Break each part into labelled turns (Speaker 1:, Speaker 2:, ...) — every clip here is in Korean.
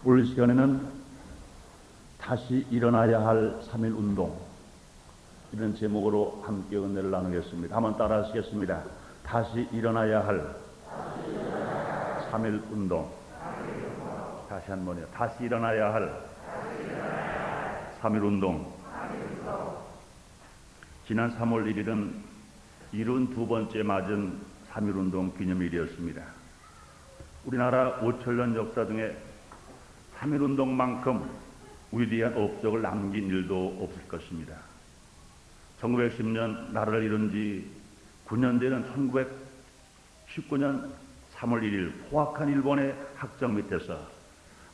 Speaker 1: 오늘 시간에는 다시 일어나야 할 3.1 운동, 이런 제목으로 함께 은혜를 나누겠습니다. 한번 따라 하시겠습니다. 다시 일어나야 할 3.1 운동. 다시 한 번요. 다시 일어나야 할 3.1 운동. 지난 3월 1일은 72번째 맞은 3.1 운동 기념일이었습니다. 우리나라 5천년 역사 중에 3.1 운동만큼 위대한 업적을 남긴 일도 없을 것입니다. 1910년 나라를 이룬 지 9년 되는 1919년 3월 1일 포악한 일본의 학정 밑에서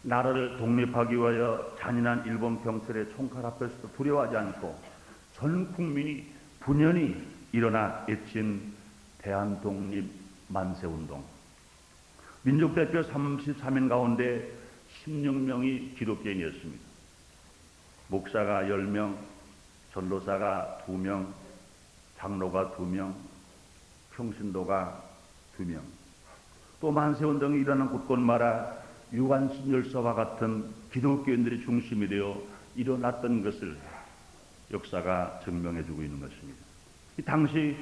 Speaker 1: 나라를 독립하기 위하여 잔인한 일본 경찰의 총칼 앞에서도 두려워하지 않고 전 국민이 분연히 일어나 외친 대한독립 만세운동. 민족대표 33인 가운데 16명이 기독교인이었습니다. 목사가 10명, 전도사가 2명, 장로가 2명, 평신도가 2명. 또 만세운동이 일어난 곳곳마다 유관순열사와 같은 기독교인들이 중심이 되어 일어났던 것을 역사가 증명해주고 있는 것입니다. 이 당시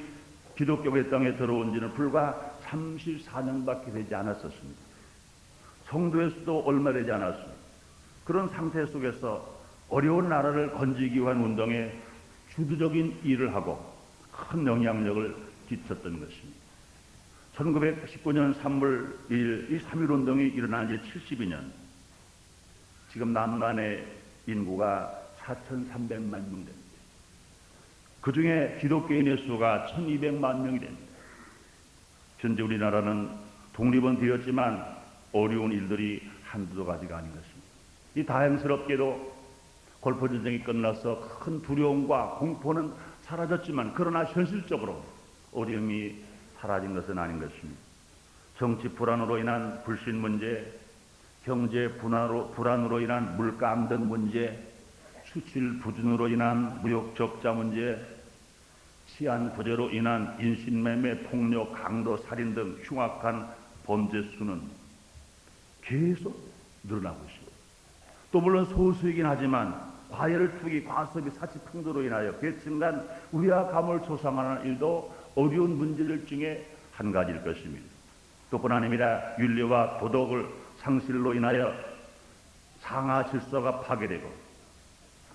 Speaker 1: 기독교가 이 땅에 들어온 지는 불과 34년밖에 되지 않았었습니다. 성도의 수도 얼마 되지 않았습니다. 그런 상태 속에서 어려운 나라를 건지기 위한 운동에 주도적인 일을 하고 큰 영향력을 끼쳤던 것입니다. 1919년 3월 1일 이 3.1 운동이 일어난 지 72년, 지금 남한의 인구가 4,300만 명 됩니다. 그 중에 기독교인의 수가 1,200만 명이 됩니다. 현재 우리나라는 독립은 되었지만 어려운 일들이 한두 가지가 아닌 것입니다. 이 다행스럽게도 골포전쟁이 끝나서 큰 두려움과 공포는 사라졌지만 그러나 현실적으로 어려움이 사라진 것은 아닌 것입니다. 정치 불안으로 인한 불신 문제, 경제 불안으로 인한 물가 안정 문제, 수출 부진으로 인한 무역 적자 문제, 치안 부재로 인한 인신매매, 폭력, 강도, 살인 등 흉악한 범죄 수는 계속 늘어나고 있습니다. 또 물론 소수이긴 하지만 과열 투기, 과소비, 사치풍조로 인하여 계층 간 위와 감을 조성하는 일도 어려운 문제들 중에 한 가지일 것입니다. 또뿐 아닙니다. 윤리와 도덕을 상실로 인하여 상하 질서가 파괴되고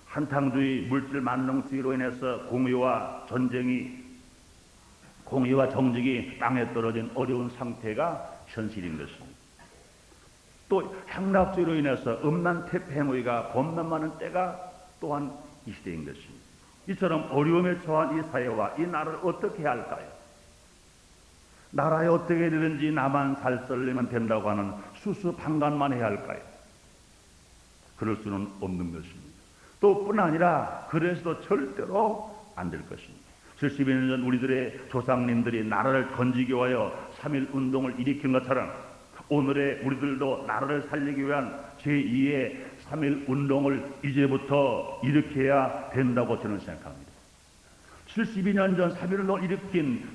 Speaker 1: 한탕주의, 물질 만능주의로 인해서 공의와 정직이 땅에 떨어진 어려운 상태가 현실인 것입니다. 또 행락주의로 인해서 음란태폐 행위가 범람하는 때가 또한 이 시대인 것입니다. 이처럼 어려움에 처한 이 사회와 이 나라를 어떻게 해야 할까요? 나라에 어떻게 되든지 나만 살살리면 된다고 하는 수수방관만 해야 할까요? 그럴 수는 없는 것입니다. 또 뿐 아니라 그래서도 절대로 안 될 것입니다. 72년 전 우리들의 조상님들이 나라를 건지기 위하여 3.1 운동을 일으킨 것처럼 오늘의 우리들도 나라를 살리기 위한 제2의 3.1 운동을 이제부터 일으켜야 된다고 저는 생각합니다. 72년 전 3.1 운동을 일으킨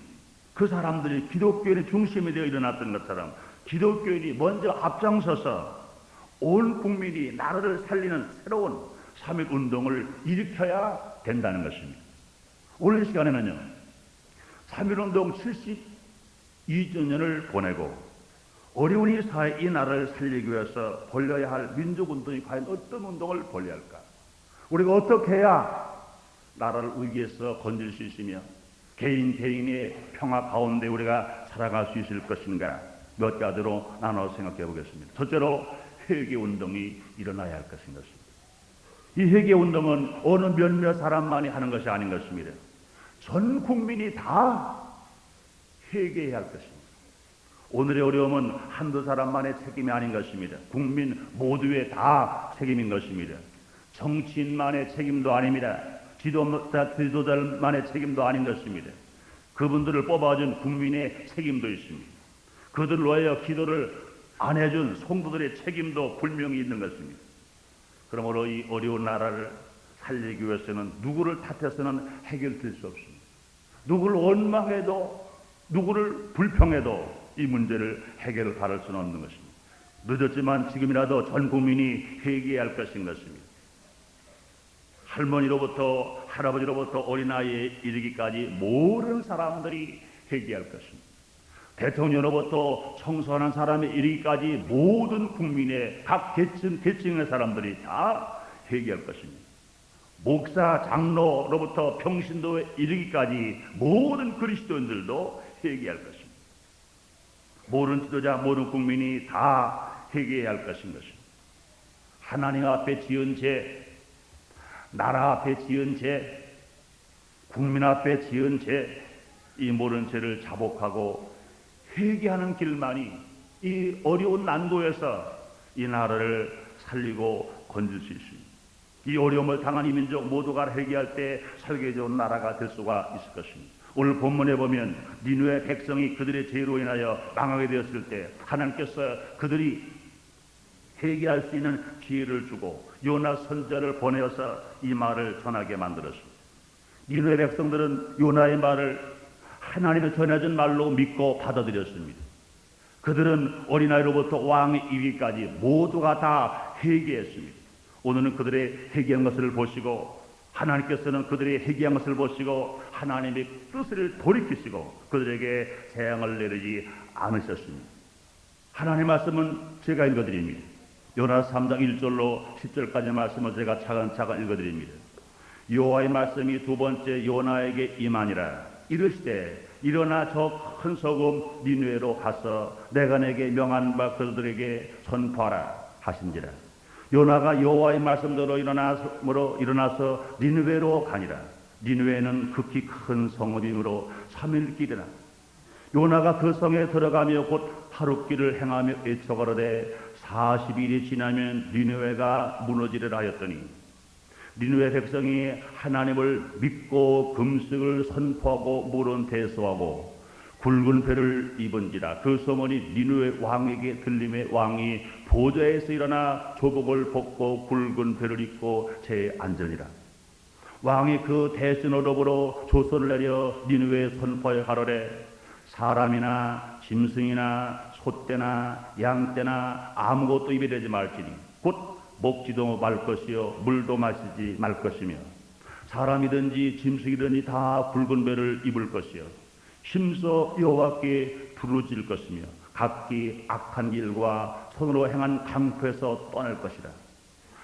Speaker 1: 그 사람들이 기독교인의 중심이 되어 일어났던 것처럼 기독교인이 먼저 앞장서서 온 국민이 나라를 살리는 새로운 3.1 운동을 일으켜야 된다는 것입니다. 오늘 시간에는요, 3.1 운동 72주년을 보내고 어려운 이 사회, 이 나라를 살리기 위해서 벌려야 할 민족운동이 과연 어떤 운동을 벌려야 할까? 우리가 어떻게 해야 나라를 위기에서 건질 수 있으며 개인의 평화 가운데 우리가 살아갈 수 있을 것인가? 몇 가지로 나눠 생각해 보겠습니다. 첫째로 회개운동이 일어나야 할 것인 것입니다. 이 회개운동은 어느 몇몇 사람만이 하는 것이 아닌 것입니다. 전 국민이 다 회개해야 할 것입니다. 오늘의 어려움은 한두 사람만의 책임이 아닌 것입니다. 국민 모두의 다 책임인 것입니다. 정치인만의 책임도 아닙니다. 지도자만의 책임도 아닌 것입니다. 그분들을 뽑아준 국민의 책임도 있습니다. 그들을 위하여 기도를 안 해준 성도들의 책임도 분명히 있는 것입니다. 그러므로 이 어려운 나라를 살리기 위해서는 누구를 탓해서는 해결될 수 없습니다. 누구를 원망해도 누구를 불평해도 이 문제를 해결을 바랄 수는 없는 것입니다. 늦었지만 지금이라도 전 국민이 회개해야 할 것인 것입니다. 할머니로부터 할아버지로부터 어린아이에 이르기까지 모든 사람들이 회개할 것입니다. 대통령으로부터 청소하는 사람에 이르기까지 모든 국민의 각 계층의 사람들이 다 회개할 것입니다. 목사, 장로로부터 평신도에 이르기까지 모든 그리스도인들도 회개할 것입니다. 모든 지도자, 모든 국민이 다 회개해야 할 것인 것입니다. 하나님 앞에 지은 죄, 나라 앞에 지은 죄, 국민 앞에 지은 죄, 이 모든 죄를 자복하고 회개하는 길만이 이 어려운 난도에서 이 나라를 살리고 건질 수 있습니다. 이 어려움을 당한 이 민족 모두가 회개할 때 살기 좋은 나라가 될 수가 있을 것입니다. 오늘 본문에 보면 니느웨 백성이 그들의 죄로 인하여 망하게 되었을 때 하나님께서 그들이 회개할 수 있는 기회를 주고 요나 선지자를 보내어서 이 말을 전하게 만들었습니다. 니느웨 백성들은 요나의 말을 하나님의 전해준 말로 믿고 받아들였습니다. 그들은 어린아이로부터 왕의 이위까지 모두가 다 회개했습니다. 오늘은 그들의 회개한 것을 보시고 하나님께서는 그들의 회개한 것을 보시고 하나님의 뜻을 돌이키시고 그들에게 재앙을 내리지 않으셨습니다. 하나님의 말씀은 제가 읽어드립니다. 요나 3장 1절로 10절까지 말씀을 제가 차근차근 읽어드립니다. 여호와의 말씀이 두 번째 요나에게 임하니라. 이르시되 일어나 저 큰 소금 니느웨로 가서 내가 내게 명한 바 그들에게 선포하라 하신지라. 요나가 여호와의 말씀대로 일어나서 니느웨로 가니라. 니느웨는 극히 큰 성읍이므로 3일 길이라. 요나가 그 성에 들어가며 곧 하룻길을 행하며 외쳐가로되 40일이 지나면 니느웨가 무너지리라 하였더니 니느웨 백성이 하나님을 믿고 금식을 선포하고 물은 대소하고 굵은 배를 입은지라. 그 소문이 니느웨 왕에게 들림에 왕이 보좌에서 일어나 조복을 벗고 굵은 배를 입고 제에 앉으니라. 왕이 그 대신으로부로 조서를 내려 니느웨 선포에 가로되 사람이나 짐승이나 소떼나 양떼나 아무것도 입에 대지 말지니 곧 먹지도 말 것이요 물도 마시지 말 것이며 사람이든지 짐승이든지 다 굵은 배를 입을 것이요 힘써 여호와께 부르짖을 것이며 각기 악한 길과 손으로 행한 강포에서 떠날 것이라.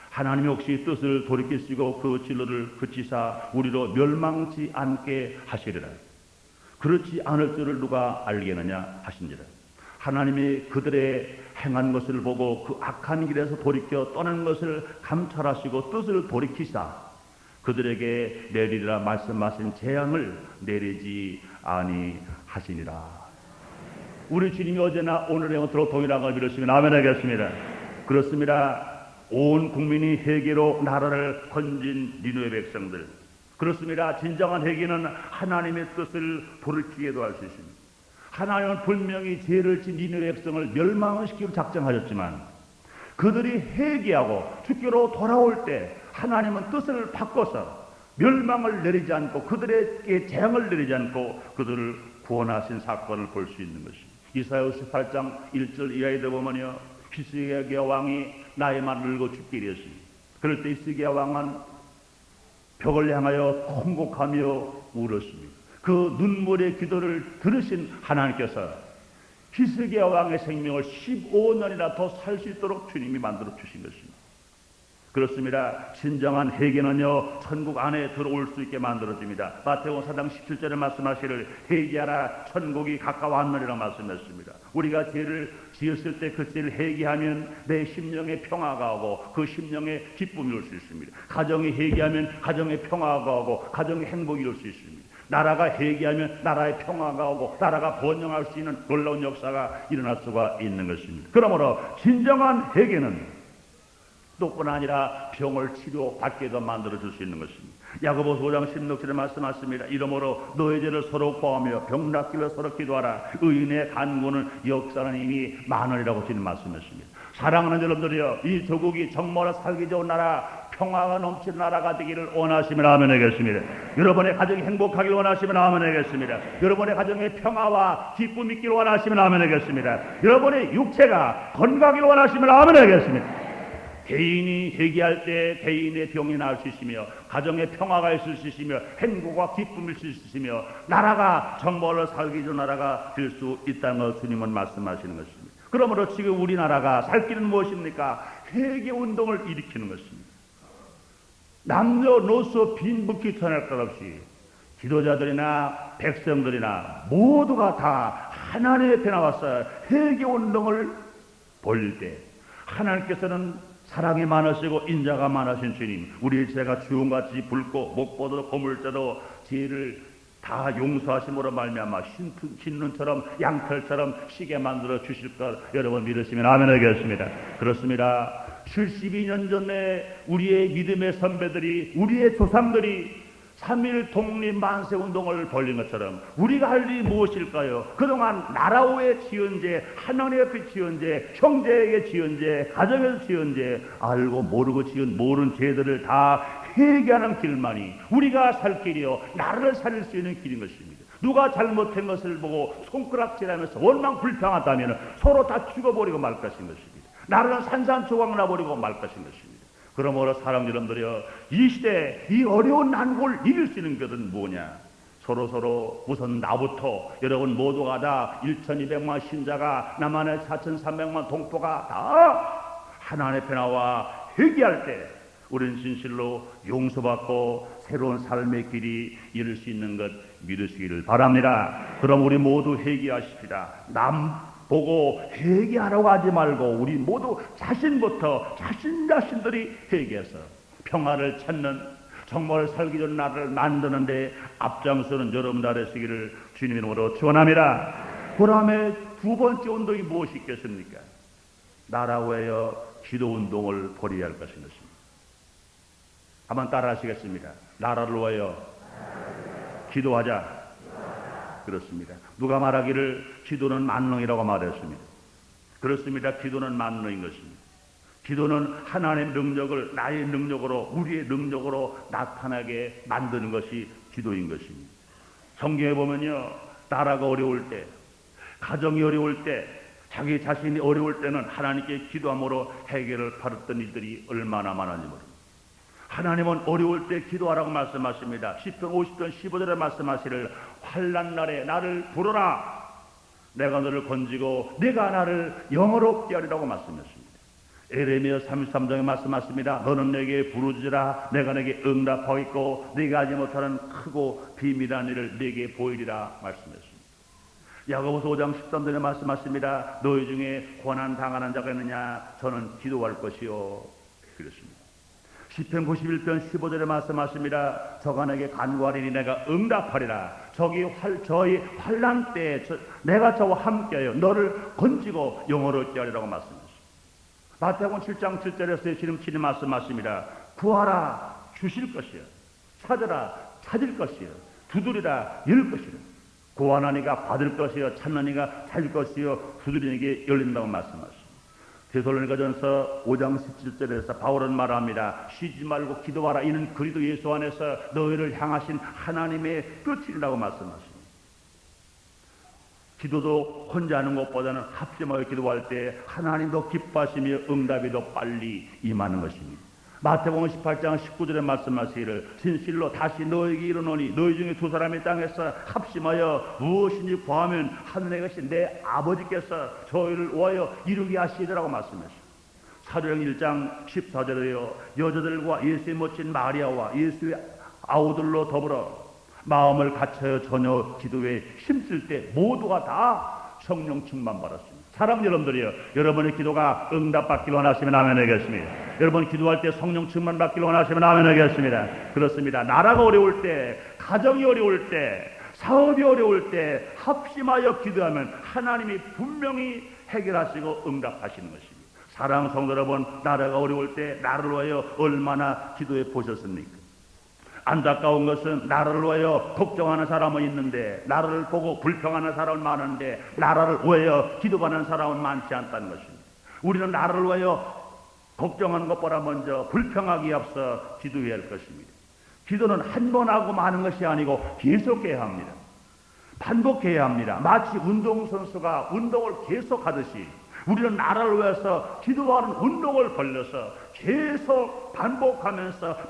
Speaker 1: 하나님이 혹시 뜻을 돌이키시고 그 진로를 그치사 우리로 멸망치 않게 하시리라. 그렇지 않을 줄을 누가 알겠느냐 하신지라. 하나님이 그들의 행한 것을 보고 그 악한 길에서 돌이켜 떠난 것을 감찰하시고 뜻을 돌이키사 그들에게 내리리라 말씀하신 재앙을 내리지 아니하시니라. 우리 주님이 어제나 오늘의 영토로 동일한 걸 믿으시면 아멘 하겠습니다. 그렇습니다. 온 국민이 회개로 나라를 건진 니느웨 백성들, 그렇습니다. 진정한 회개는 하나님의 뜻을 돌이키게도 할 수 있습니다. 하나님은 분명히 죄를 진 니느웨 백성을 멸망을 시키고 작정하셨지만 그들이 회개하고 주께로 돌아올 때 하나님은 뜻을 바꿔서 멸망을 내리지 않고 그들에게 재앙을 내리지 않고 그들을 구원하신 사건을 볼 수 있는 것입니다. 이사야 58장 1절 이하에도 보면요, 히스기야 왕이 나의 말을 읽고 죽게 되었습니다. 그럴 때 히스기야 왕은 벽을 향하여 통곡하며 울었습니다. 그 눈물의 기도를 들으신 하나님께서 히스기야 왕의 생명을 15년이나 더 살 수 있도록 주님이 만들어 주신 것입니다. 그렇습니다. 진정한 회개는요 천국 안에 들어올 수 있게 만들어집니다. 마태복음 4장 17절에 말씀하시를 회개하라 천국이 가까웠느니라 말씀했습니다. 우리가 죄를 지었을 때 그 죄를 회개하면 내 심령에 평화가 오고 그 심령에 기쁨이 올 수 있습니다. 가정이 회개하면 가정에 평화가 오고 가정에 행복이 올 수 있습니다. 나라가 회개하면 나라에 평화가 오고 나라가 번영할 수 있는 놀라운 역사가 일어날 수가 있는 것입니다. 그러므로 진정한 회개는 또뿐 아니라 병을 치료받게도 만들어줄 수 있는 것입니다. 야고보서 5장 16절에 말씀하십니다. 이러므로 너의 죄를 서로 포하며 병 낫기를 서로 기도하라. 의인의 간구는 역사는 이미 많으리라고 주님 말씀하십니다. 사랑하는 여러분들이여, 이 조국이 정말로 살기 좋은 나라, 평화가 넘치는 나라가 되기를 원하시면 아멘 하겠습니다. 여러분의 가정이 행복하길 원하시면 아멘 하겠습니다. 여러분의 가정에 평화와 기쁨이 있기를 원하시면 아멘 하겠습니다. 여러분의 육체가 건강하길 원하시면 아멘 하겠습니다. 개인이 회개할 때 개인의 병이 나을 수 있으며 가정에 평화가 있을 수 있으며 행복과 기쁨이 있을 수 있으며 나라가 정말로 살기 좋은 나라가 될 수 있다는 걸 주님은 말씀하시는 것입니다. 그러므로 지금 우리나라가 살 길은 무엇입니까? 회개 운동을 일으키는 것입니다. 남녀노소 빈부귀 천할 것 없이 지도자들이나 백성들이나 모두가 다 하나님 앞에 나와서 회개 운동을 벌일 때 하나님께서는 사랑이 많으시고 인자가 많으신 주님, 우리의 죄가 주홍같이 붉고 목보도 고물자도 죄를 다 용서하심으로 말미암아 신눈처럼 양털처럼 시게 만들어 주실 것 여러분 믿으시면 아멘 하겠습니다. 그렇습니다. 72년 전에 우리의 믿음의 선배들이, 우리의 조상들이 3.1 독립 만세 운동을 벌린 것처럼 우리가 할 일이 무엇일까요? 그동안 나라의 지은 죄, 하나님 앞에 지은 죄, 형제에게 지은 죄, 가정에서 지은 죄, 알고 모르고 지은 모든 죄들을 다 회개하는 길만이 우리가 살 길이요 나라를 살릴 수 있는 길인 것입니다. 누가 잘못한 것을 보고 손가락질하면서 원망 불평하다면 서로 다 죽어버리고 말 것인 것입니다. 나라는 산산조각 나버리고 말 것인 것입니다. 그러므로 사랑 여러분들이여, 이 시대 이 어려운 난국을 이길 수 있는 것은 뭐냐? 서로 우선 나부터 여러분 모두가 다 1200만 신자가 남한의 4300만 동포가 다 하나님 앞에 나와 회개할 때 우리는 진실로 용서받고 새로운 삶의 길이 이룰 수 있는 것 믿으시기를 바랍니다. 그럼 우리 모두 회개하십시다. 남 보고 회개하라고 하지 말고 우리 모두 자신부터 자신들이 회개해서 평화를 찾는 정말 살기 좋은 나라를 만드는데 앞장서는 여러분 되시기를 주님의 이름으로 축원합니다. 그 다음에 두 번째 운동이 무엇이 있겠습니까? 나라 위하여 기도 운동을 벌여야 할 것인 것입니다. 한번 따라 하시겠습니다. 나라를 위하여 기도하자. 그렇습니다. 누가 말하기를 기도는 만능이라고 말했습니다. 그렇습니다. 기도는 만능인 것입니다. 기도는 하나님의 능력을 나의 능력으로, 우리의 능력으로 나타나게 만드는 것이 기도인 것입니다. 성경에 보면요, 나라가 어려울 때, 가정이 어려울 때, 자기 자신이 어려울 때는 하나님께 기도함으로 해결을 받았던 일들이 얼마나 많은지 모릅니다. 하나님은 어려울 때 기도하라고 말씀하십니다. 시편 50편 15절에 말씀하시를 환난 날에 나를 부르라. 내가 너를 건지고 내가 나를 영어롭게 하리라고 말씀하십니다. 에레미야 33장에 말씀하십니다. 너는 내게 부르짖으라. 내가 내게 응답하겠고 네가 하지 못하는 크고 비밀한 일을 네게 보이리라 말씀했습니다. 야고보서 5장 13절에 말씀하십니다. 너희 중에 고난 당하는 자가 있느냐? 저는 기도할 것이요. 그렇습니다. 시편 91편 15절에 말씀하십니다. 저가 내게 간구하리니 내가 응답하리라. 저희 환난 때에 내가 저와 함께하여 너를 건지고 영어롭게 하리라고 말씀하십니다. 마태복음 7장 7절에서 주님 말씀하십니다. 구하라 주실 것이요, 찾으라 찾을 것이요, 두드리라 열 것이요. 구하나니가 받을 것이요, 찾나니가 찾을 것이요, 두드리니게 열린다고 말씀하십니다. 데살로니가전서 5장 17절에서 바울은 말합니다. 쉬지 말고 기도하라. 이는 그리스도 예수 안에서 너희를 향하신 하나님의 뜻이라고 말씀하십니다. 기도도 혼자 하는 것보다는 합심하여 기도할 때 하나님도 기뻐하시며 응답이 더 빨리 임하는 것입니다. 마태복음 18장 19절에 말씀하시기를 진실로 다시 너에게 이르노니 너희 중에 두 사람이 땅에서 합심하여 무엇인지 구하면 하늘에 계신 내 아버지께서 저희를 위하여 이루게 하시리라고 말씀하십니다. 사도행 1장 14절에요. 여자들과 예수의 모친 마리아와 예수의 아우들로 더불어 마음을 갖춰 전혀 기도에 힘쓸 때 모두가 다 성령 충만 받았습니다. 사랑 여러분들이요, 여러분의 기도가 응답받기를 원하시면 아멘 하겠습니다. 여러분 기도할 때 성령 충만 받기를 원하시면 아멘 하겠습니다. 그렇습니다. 나라가 어려울 때, 가정이 어려울 때, 사업이 어려울 때 합심하여 기도하면 하나님이 분명히 해결하시고 응답하시는 것입니다. 사랑 성도 여러분, 나라가 어려울 때 나를 위하여 얼마나 기도해 보셨습니까? 안타까운 것은 나라를 위하여 걱정하는 사람은 있는데, 나라를 보고 불평하는 사람은 많은데 나라를 위하여 기도하는 사람은 많지 않다는 것입니다. 우리는 나라를 위하여 걱정하는 것보다 먼저 불평하기에 앞서 기도해야 할 것입니다. 기도는 한 번 하고 마는 것이 아니고 계속해야 합니다. 반복해야 합니다. 마치 운동선수가 운동을 계속하듯이 우리는 나라를 위해서 기도하는 운동을 벌려서 계속 반복하면서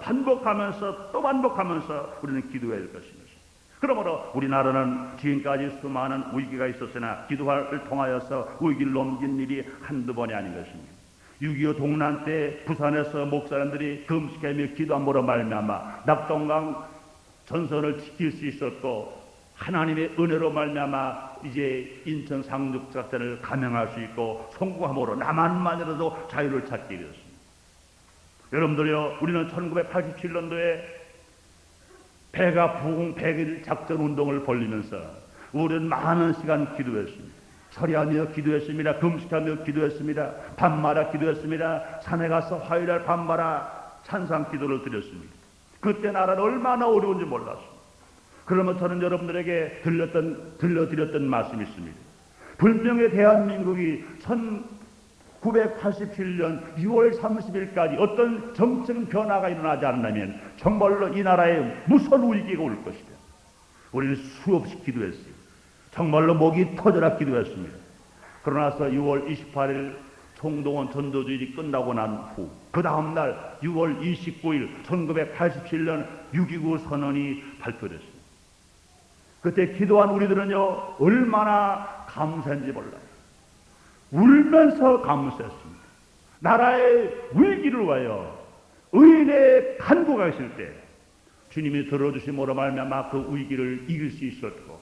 Speaker 1: 또 반복하면서 우리는 기도해야 할 것입니다. 그러므로 우리나라는 지금까지 수많은 위기가 있었으나 기도를 통하여서 위기를 넘긴 일이 한두 번이 아닌 것입니다. 6.25 동란 때 부산에서 목사님들이 금식하며 기도함으로 말미암아 낙동강 전선을 지킬 수 있었고, 하나님의 은혜로 말미암아 이제 인천 상륙작전을 감행할 수 있고 성공함으로 남한만이라도 자유를 찾게 되었습니다. 여러분들요, 우리는 1987년도에 배가 부흥 100일 작전 운동을 벌리면서 우리는 많은 시간 기도했습니다. 철야하며 기도했습니다. 금식하며 기도했습니다. 밤마다 기도했습니다. 산에 가서 화요일날 밤마다 찬상 기도를 드렸습니다. 그때 나라는 얼마나 어려운지 몰랐습니다. 그러면 저는 여러분들에게 들려드렸던 말씀이 있습니다. 분명히 대한민국이 1987년 6월 30일까지 어떤 정치적인 변화가 일어나지 않는다면 정말로 이 나라에 무서운 위기가 올 것이다. 우리는 수없이 기도했어요. 정말로 목이 터져라 기도했습니다. 그러나서 6월 28일 총동원 전도주일이 끝나고 난 후 그 다음날 6월 29일 1987년 6.29 선언이 발표됐습니다. 그때 기도한 우리들은요, 얼마나 감사한지 몰라요. 울면서 감사했습니다. 나라의 위기를 위하여 의인의 간구가 있을 때 주님이 들어주심으로 말미암아 그 위기를 이길 수 있었고,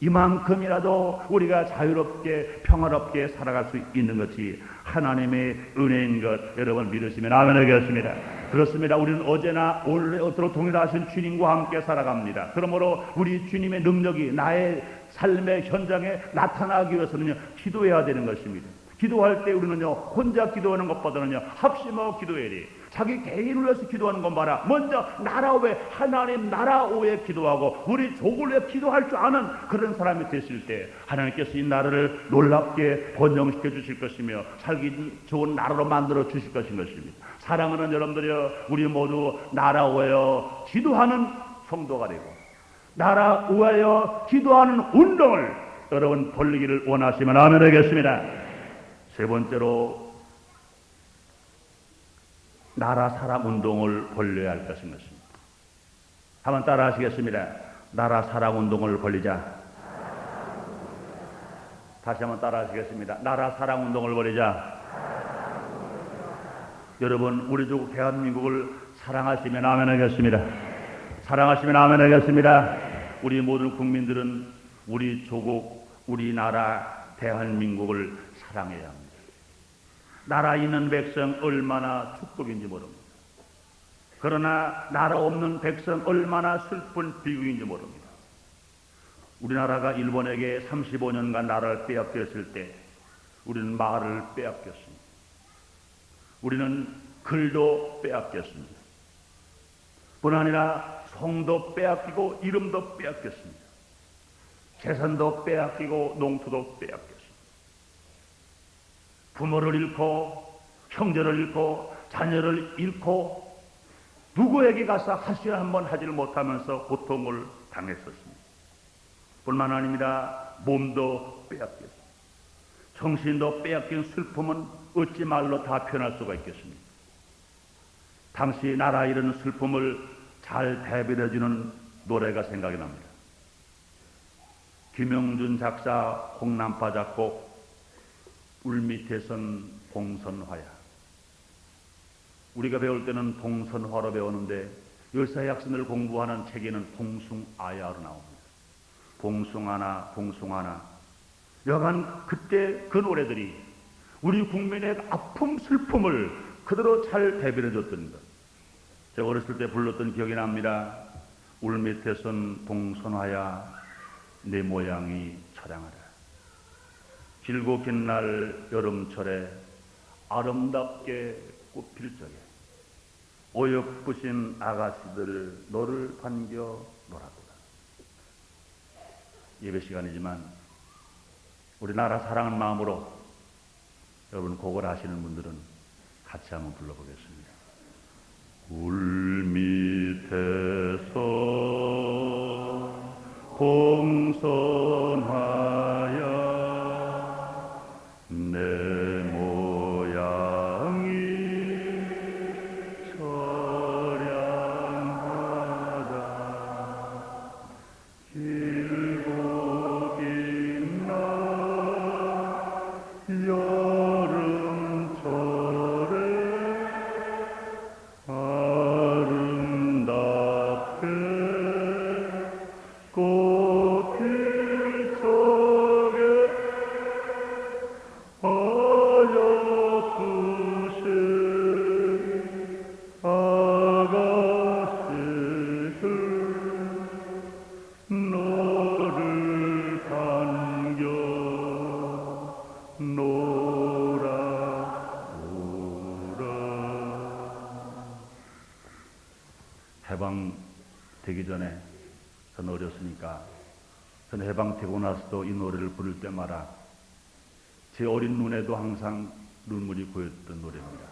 Speaker 1: 이만큼이라도 우리가 자유롭게 평화롭게 살아갈 수 있는 것이 하나님의 은혜인 것 여러분 믿으시면 아멘 하겠습니다. 그렇습니다. 우리는 어제나 오늘도 동일하신 주님과 함께 살아갑니다. 그러므로 우리 주님의 능력이 나의 삶의 현장에 나타나기 위해서는요, 기도해야 되는 것입니다. 기도할 때 우리는요, 혼자 기도하는 것보다는요, 합심하고 기도해야 돼요. 자기 개인을 위해서 기도하는 것 봐라. 먼저 나라 외 하나님 나라 외에 기도하고 우리 족을 위해 기도할 줄 아는 그런 사람이 되실 때 하나님께서 이 나라를 놀랍게 번영시켜 주실 것이며 살기 좋은 나라로 만들어 주실 것입니다. 사랑하는 여러분들이여, 우리 모두 나라 위하여 기도하는 성도가 되고 나라 위하여 기도하는 운동을 여러분 벌리기를 원하시면 아멘 하겠습니다. 세 번째로 나라 사랑 운동을 벌려야 할 것인 것입니다. 한번 따라 하시겠습니다. 나라 사랑 운동을 벌리자. 다시 한번 따라 하시겠습니다. 나라 사랑 운동을 벌이자. 여러분, 우리 조국 대한민국을 사랑하시면 아멘 하겠습니다. 사랑하시면 아멘 하겠습니다. 우리 모든 국민들은 우리 조국, 우리나라 대한민국을 사랑해야 합니다. 나라 있는 백성 얼마나 축복인지 모릅니다. 그러나 나라 없는 백성 얼마나 슬픈 비극인지 모릅니다. 우리나라가 일본에게 35년간 나라를 빼앗겼을 때 우리는 말을 빼앗겼습니다. 우리는 글도 빼앗겼습니다. 뿐 아니라 성도 빼앗기고 이름도 빼앗겼습니다. 재산도 빼앗기고 농토도 빼앗겼습니다. 부모를 잃고 형제를 잃고 자녀를 잃고 누구에게 가서 하시야 한번 하지를 못하면서 고통을 당했었습니다. 뿐만 아닙니다. 몸도 빼앗겼습니다. 정신도 빼앗긴 슬픔은 어찌 말로 다 표현할 수가 있겠습니까? 당시 나라 이런 슬픔을 잘 대변해주는 노래가 생각이 납니다. 김영준 작사, 홍남파 작곡, 울밑에선 봉선화야. 우리가 배울 때는 봉선화로 배우는데 요새 학생들 공부하는 책에는 봉숭아야로 나옵니다. 봉숭아나 봉숭아나. 여간 그때 그 노래들이 우리 국민의 아픔 슬픔을 그대로 잘 대변해 줬던 것. 제가 어렸을 때 불렀던 기억이 납니다. 울밑에선 봉선화야 내 모양이 처량하다. 길고 긴 날 여름철에 아름답게 꽃필 적에 어여쁘신 아가씨들 너를 반겨 놀아보라. 예배 시간이지만 우리 나라 사랑하는 마음으로 여러분 곡을 하시는 분들은 같이 한번 불러보겠습니다. 굴 밑에서 공손하여 내 모양이 처량하다. 길고 긴 날 여름철에 아름답게 꽃필 속에 하얗듯이 아가씨들 너를 반겨 놀아오라. 해방되기 전에 저는 어렸으니까 저는 해방되고 나서도 이 노래를 부를 때마다 제 어린 눈에도 항상 눈물이 고였던 노래입니다.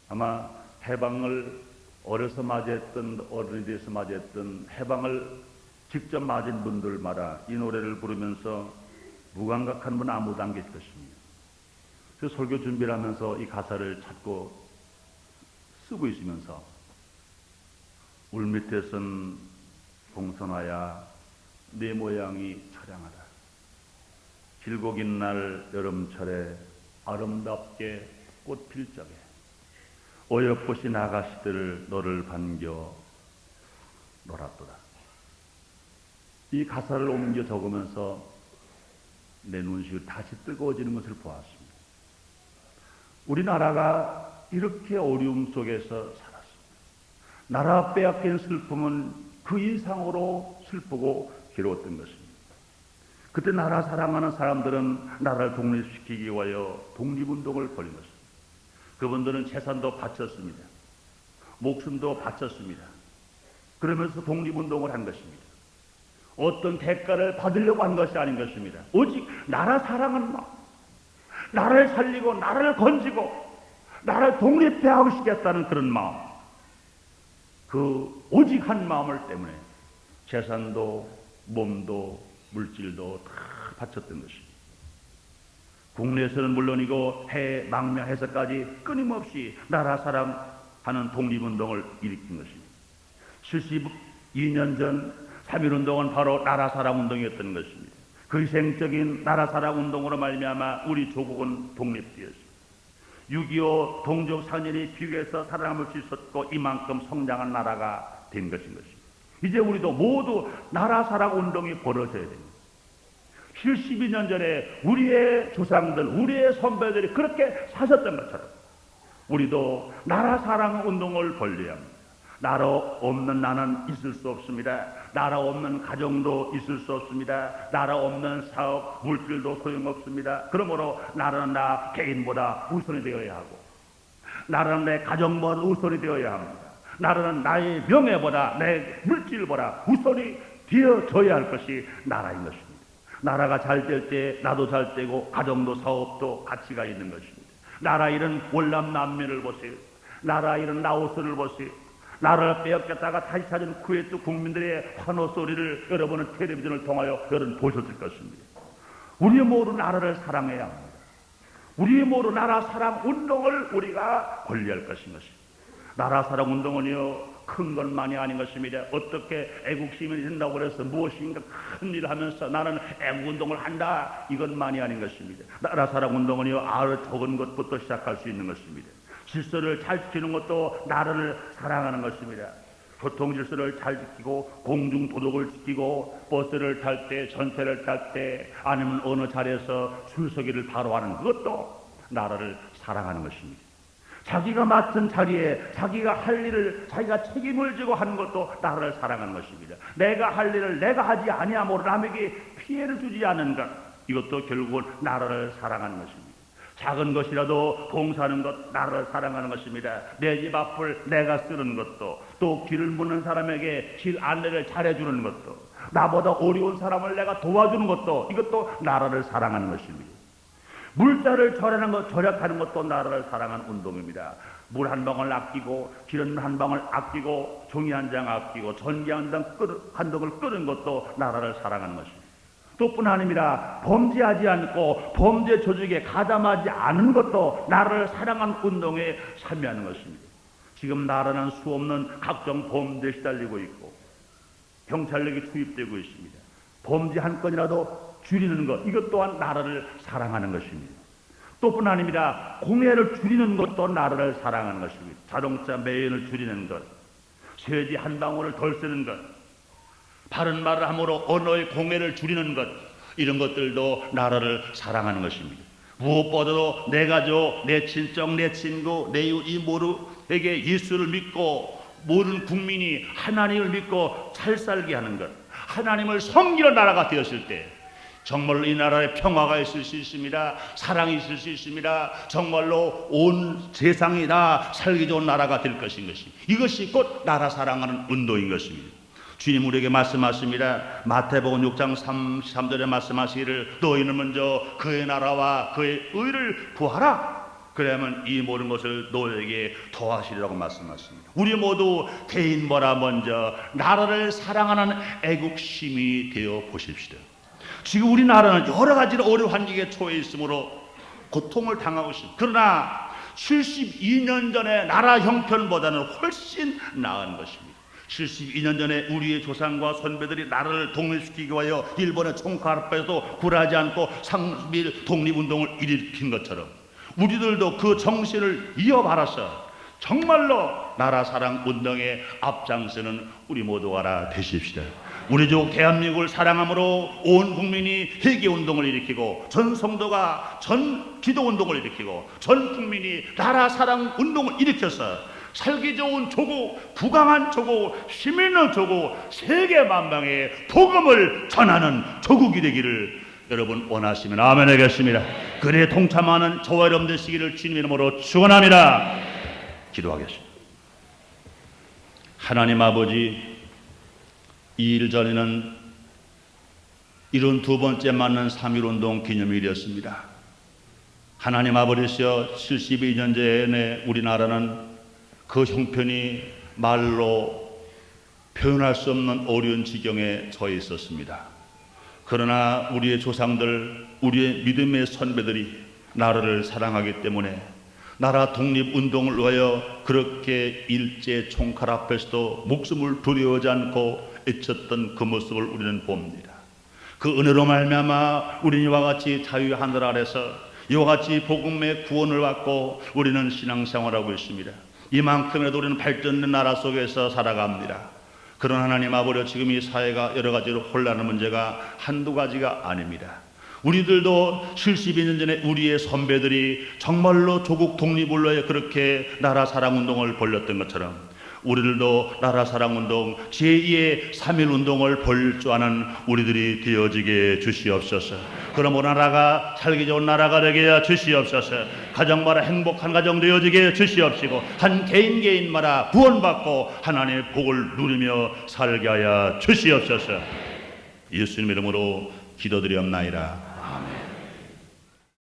Speaker 1: 아마 해방을 어려서 맞이했던, 어른이 돼서 맞이했던, 해방을 직접 맞은 분들마다 이 노래를 부르면서 무감각한 분 아무도 안 계실 것입니다. 그래서 설교 준비를 하면서 이 가사를 찾고 쓰고 있으면서 울 밑에선 공손하야 내 모양이 처량하다. 길고 긴 날 여름철에 아름답게 꽃 필 적에 어여쁘신 아가씨들 너를 반겨 놀았도다. 이 가사를 옮겨 적으면서 내 눈시울 다시 뜨거워지는 것을 보았습니다. 우리나라가 이렇게 어려움 속에서 살았습니다. 나라 빼앗긴 슬픔은 그 이상으로 슬프고 괴로웠던 것입니다. 그때 나라 사랑하는 사람들은 나라를 독립시키기 위하여 독립운동을 벌인 것입니다. 그분들은 재산도 바쳤습니다. 목숨도 바쳤습니다. 그러면서 독립운동을 한 것입니다. 어떤 대가를 받으려고 한 것이 아닌 것입니다. 오직 나라 사랑하는 마음, 나라를 살리고 나라를 건지고 나라를 독립해 하고 싶겠다는 그런 마음, 그 오직 한 마음을 때문에 재산도 몸도 물질도 다 바쳤던 것입니다. 국내에서는 물론이고 해외 망명해서까지 끊임없이 나라 사랑하는 독립운동을 일으킨 것입니다. 72년 전 3.1운동은 바로 나라 사랑운동이었던 것입니다. 그 희생적인 나라 사랑운동으로 말미암아 우리 조국은 독립되었습니다. 6.25 동족 상인이 비교해서 살아남을 수 있었고 이만큼 성장한 나라가 된 것인 것입니다. 이제 우리도 모두 나라 사랑 운동이 벌어져야 됩니다. 72년 전에 우리의 조상들, 우리의 선배들이 그렇게 사셨던 것처럼 우리도 나라 사랑 운동을 벌려야 합니다. 나라 없는 나는 있을 수 없습니다. 나라 없는 가정도 있을 수 없습니다. 나라 없는 사업, 물질도 소용없습니다. 그러므로 나라는 나 개인보다 우선이 되어야 하고, 나라는 내 가정보다 우선이 되어야 합니다. 나라는 나의 명예보다 내 물질보다 우선이 되어져야 할 것이 나라인 것입니다. 나라가 잘 될 때 나도 잘 되고 가정도 사업도 가치가 있는 것입니다. 나라 잃은 월남남미를 보세요. 나라 잃은 라오스를 보세요. 나라를 빼앗겼다가 다시 찾은 쿠웨이트 국민들의 환호 소리를 여러분은 텔레비전을 통하여 여러분 보셨을 것입니다. 우리 모두 나라를 사랑해야 합니다. 우리 모두 나라 사랑 운동을 우리가 권리할 것인 것입니다. 나라 사랑 운동은요, 큰 것만이 아닌 것입니다. 어떻게 애국 시민이 된다고 해서 무엇인가 큰 일을 하면서 나는 애국 운동을 한다, 이것만이 아닌 것입니다. 나라 사랑 운동은요, 아주 적은 것부터 시작할 수 있는 것입니다. 질서를 잘 지키는 것도 나라를 사랑하는 것입니다. 교통 질서를 잘 지키고 공중 도덕을 지키고 버스를 탈 때, 전철을 탈 때, 아니면 어느 자리에서 줄서기를 바로 하는 그것도 나라를 사랑하는 것입니다. 자기가 맡은 자리에 자기가 할 일을 자기가 책임을 지고 하는 것도 나라를 사랑하는 것입니다. 내가 할 일을 내가 하지 아니함으로 남에게 피해를 주지 않는 것, 이것도 결국은 나라를 사랑하는 것입니다. 작은 것이라도 봉사하는 것, 나라를 사랑하는 것입니다. 내 집 앞을 내가 쓰는 것도, 또 길을 묻는 사람에게 길 안내를 잘해주는 것도, 나보다 어려운 사람을 내가 도와주는 것도, 이것도 나라를 사랑하는 것입니다. 물자를 절약하는 것도 나라를 사랑하는 운동입니다. 물 한 방울 아끼고 기름 한 방울 아끼고 종이 한 장 아끼고 전기 한 덕을 끄는 것도 나라를 사랑하는 것입니다. 또 뿐 아닙니다. 범죄하지 않고 범죄 조직에 가담하지 않은 것도 나라를 사랑하는 운동에 참여하는 것입니다. 지금 나라는 수없는 각종 범죄에 시달리고 있고 경찰력이 투입되고 있습니다. 범죄 한 건이라도 줄이는 것, 이것 또한 나라를 사랑하는 것입니다. 또 뿐 아닙니다. 공해를 줄이는 것도 나라를 사랑하는 것입니다. 자동차 매연을 줄이는 것, 세제 한 방울을 덜 쓰는 것, 바른 말을 함으로 언어의 공해를 줄이는 것, 이런 것들도 나라를 사랑하는 것입니다. 무엇보다도 내 가족, 내 친정, 내 친구, 내 이웃 이 모두에게 예수를 믿고 모든 국민이 하나님을 믿고 잘 살게 하는 것, 하나님을 섬기는 나라가 되었을 때 정말로 이 나라에 평화가 있을 수 있습니다. 사랑이 있을 수 있습니다. 정말로 온 세상이 다 살기 좋은 나라가 될 것인 것입니다. 이것이 곧 나라 사랑하는 운동인 것입니다. 주님 우리에게 말씀하십니다. 마태복음 6장 33절에 말씀하시기를 너희는 먼저 그의 나라와 그의 의를 구하라. 그러면 이 모든 것을 너에게 더하시리라고 말씀하십니다. 우리 모두 개인보다 먼저 나라를 사랑하는 애국심이 되어 보십시다. 지금 우리나라는 여러 가지로 어려운 환경에 처해 있으므로 고통을 당하고 있습니다. 그러나 72년 전의 나라 형편보다는 훨씬 나은 것입니다. 72년 전에 우리의 조상과 선배들이 나라를 독립시키기 위하여 일본의 총칼 앞에서 굴하지 않고 상밀 독립운동을 일으킨 것처럼 우리들도 그 정신을 이어받아서 정말로 나라 사랑 운동에 앞장서는 우리 모두가 되십시다. 우리 족 대한민국을 사랑함으로 온 국민이 회개운동을 일으키고 전 성도가 전 기도운동을 일으키고 전 국민이 나라 사랑 운동을 일으켜서 살기 좋은 조국, 부강한 조국, 힘 있는 조국, 세계 만방에 복음을 전하는 조국이 되기를 여러분 원하시면 아멘 하겠습니다. 그래 동참하는 저와 여러분 되시기를 주님 이름으로 축원합니다. 기도하겠습니다. 하나님 아버지, 2일 전에는 이런 두 번째 맞는 3.1운동 기념일이었습니다. 하나님 아버지시여 72년 전에 우리나라는 그 형편이 말로 표현할 수 없는 어려운 지경에 처해 있었습니다. 그러나 우리의 조상들, 우리의 믿음의 선배들이 나라를 사랑하기 때문에 나라 독립운동을 위하여 그렇게 일제 총칼 앞에서도 목숨을 두려워하지 않고 애쳤던 그 모습을 우리는 봅니다. 그 은혜로 말미암아 우리는 이와 같이 자유의 하늘 아래서 이와 같이 복음의 구원을 받고 우리는 신앙생활하고 있습니다. 이만큼이라도 우리는 발전된 나라 속에서 살아갑니다. 그런 하나님 아버지, 지금 이 사회가 여러 가지로 혼란한 문제가 한두 가지가 아닙니다. 우리들도 72년 전에 우리의 선배들이 정말로 조국 독립을 위해 그렇게 나라 사랑 운동을 벌였던 것처럼 우리들도 나라 사랑 운동 제2의 3.1운동을 벌일 줄 아는 우리들이 되어지게 주시옵소서. 그럼 우리 나라가 살기 좋은 나라가 되게 해 주시옵소서. 가정마다 행복한 가정 되어지게 주시옵시고 한 개인마다 구원받고 하나님의 복을 누리며 살게 하여 주시옵소서. 예수님 이름으로 기도드리옵나이다.